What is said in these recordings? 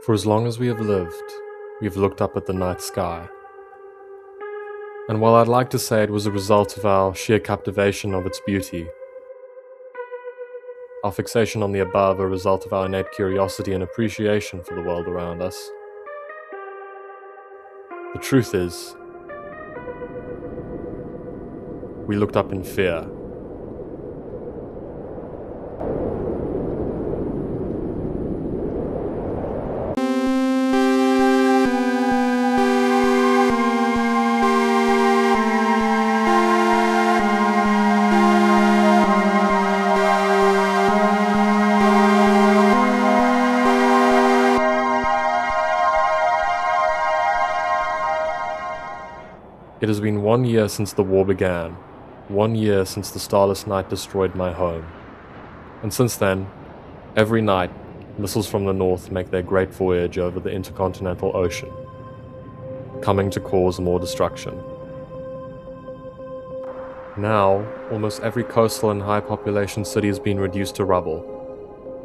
For as long as we have lived, we have looked up at the night sky. And while I'd like to say it was a result of our sheer captivation of its beauty, our fixation on the above a result of our innate curiosity and appreciation for the world around us, the truth is, we looked up in fear. It has been 1 year since the war began, 1 year since the starless night destroyed my home. And since then, every night, missiles from the north make their great voyage over the intercontinental ocean, coming to cause more destruction. Now, almost every coastal and high-population city has been reduced to rubble.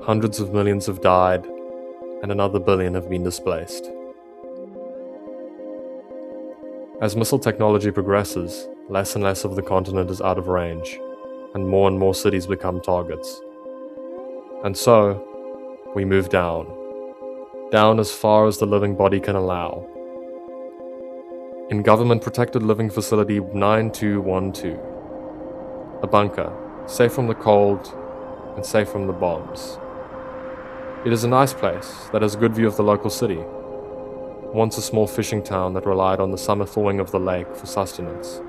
Hundreds of millions have died, and another billion have been displaced. As missile technology progresses, less and less of the continent is out of range, and more cities become targets. And so, we move down as far as the living body can allow. In government-protected living facility 9212, a bunker, safe from the cold and safe from the bombs. It is a nice place that has a good view of the local city. Once a small fishing town that relied on the summer thawing of the lake for sustenance.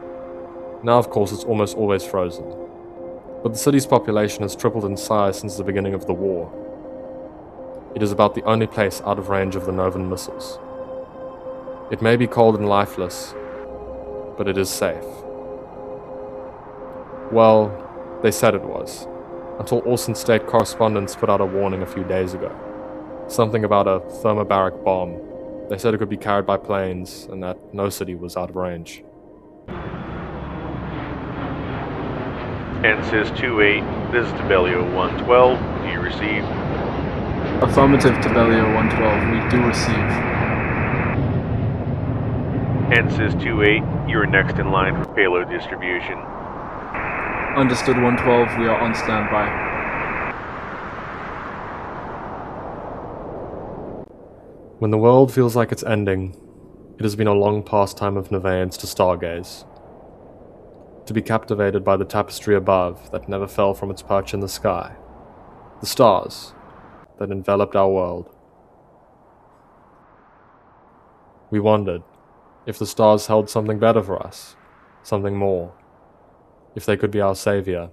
Now, of course, it's almost always frozen. But the city's population has tripled in size since the beginning of the war. It is about the only place out of range of the Novan missiles. It may be cold and lifeless, but it is safe. Well, they said it was, until Orson State correspondents put out a warning a few days ago. Something about a thermobaric bomb. They said it could be carried by planes, and that no city was out of range. NSYS 28, this is Tibelio 112. Do you receive? Affirmative, Tibelio 112. We do receive. NSYS 28, you are next in line for payload distribution. Understood, 112. We are on standby. When the world feels like it's ending, it has been a long pastime of Nevaeans to stargaze. To be captivated by the tapestry above that never fell from its perch in the sky. The stars that enveloped our world. We wondered if the stars held something better for us, something more, if they could be our savior.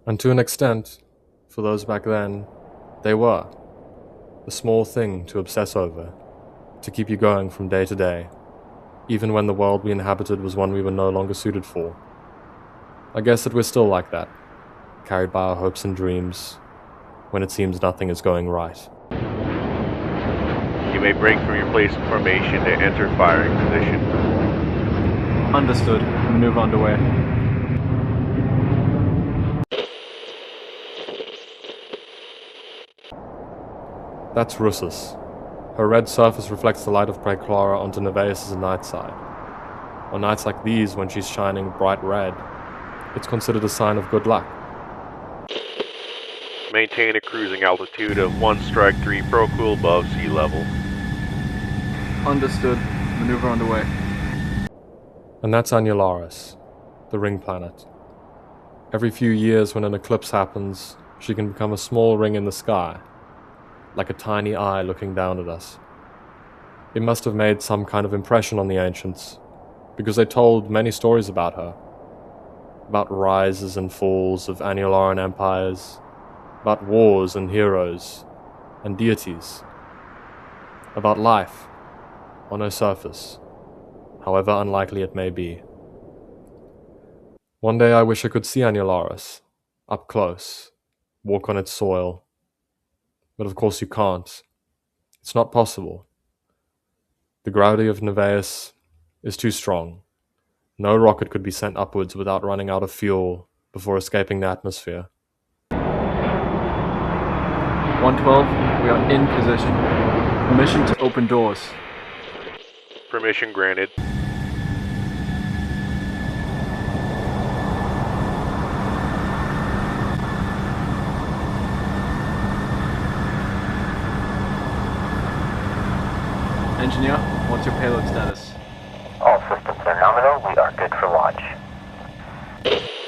And to an extent, for those back then, they were. A small thing to obsess over, to keep you going from day to day, even when the world we inhabited was one we were no longer suited for. I guess that we're still like that, carried by our hopes and dreams, when it seems nothing is going right. You may break from your place of formation to enter firing position. Understood. Maneuver underway. That's Russus. Her red surface reflects the light of Preclara onto Nevaeus' night side. On nights like these, when she's shining bright red, it's considered a sign of good luck. Maintain a cruising altitude of 1 strike 3 procool above sea level. Understood. Maneuver underway. And that's Annularis, the ring planet. Every few years when an eclipse happens, she can become a small ring in the sky, like a tiny eye looking down at us. It must have made some kind of impression on the ancients, because they told many stories about her. About rises and falls of Annularan empires, about wars and heroes, and deities. About life, on her surface, however unlikely it may be. One day I wish I could see Annularis, up close, walk on its soil. But of course you can't. It's not possible. The gravity of Nevaeus is too strong. No rocket could be sent upwards without running out of fuel before escaping the atmosphere. 112, we are in position. Permission to open doors. Permission granted. Engineer, what's your payload status? All systems are nominal. We are good for launch.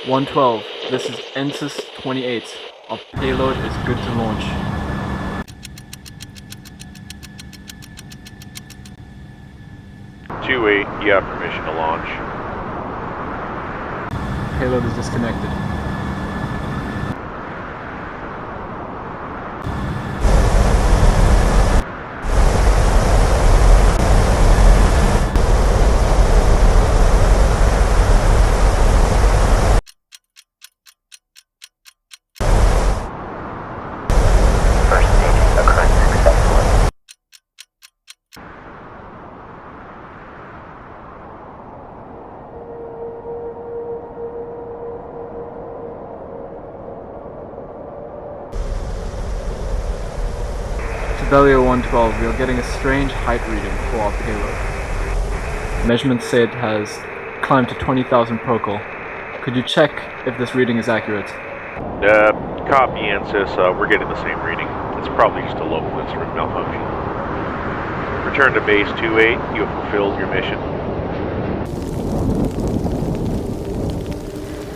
112, this is NSYS 28. Our payload is good to launch. Two-8, you have permission to launch. Payload is disconnected. First staging occurred successfully. Tibelio 112, we are getting a strange height reading for our payload. Measurements say it has climbed to 20,000 procol. Could you check if this reading is accurate? Copy, NSYS. We're getting the same reading. It's probably just a local instrument malfunction. Return to base 2-8. You have fulfilled your mission.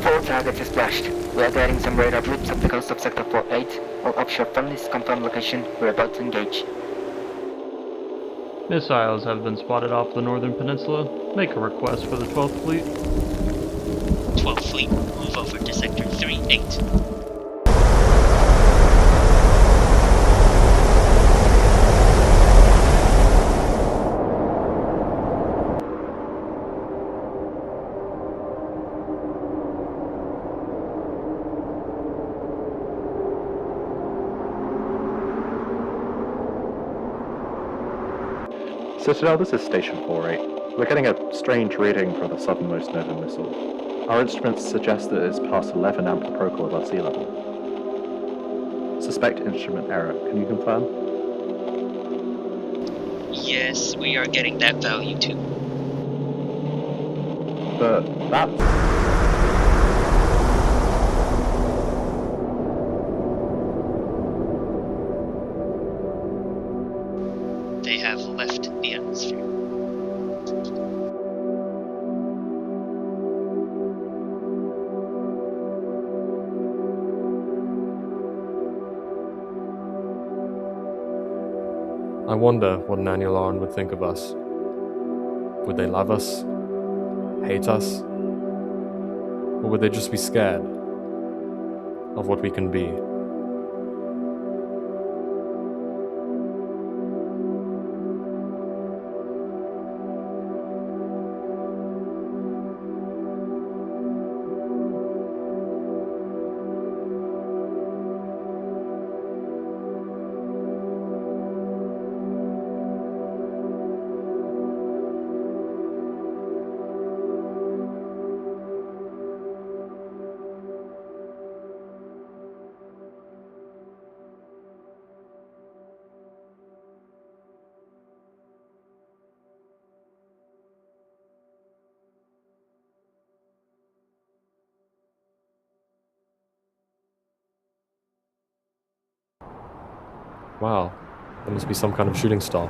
Four targets is flashed. We are getting some radar blips up the coast of Sector 4-8. All offshore friendlies confirm location. We're about to engage. Missiles have been spotted off the northern peninsula. Make a request for the 12th Fleet. 12th Fleet, move over to Sector 3-8. Citadel, this is Station 4-8. We're getting a strange reading from the southernmost Nova missile. Our instruments suggest that it's past 11 amphiprocol above sea level. Suspect instrument error. Can you confirm? Yes, we are getting that value too. But that... They have left the atmosphere. I wonder what an Annular would think of us. Would they love us? Hate us? Or would they just be scared of what we can be? Wow, there must be some kind of shooting star.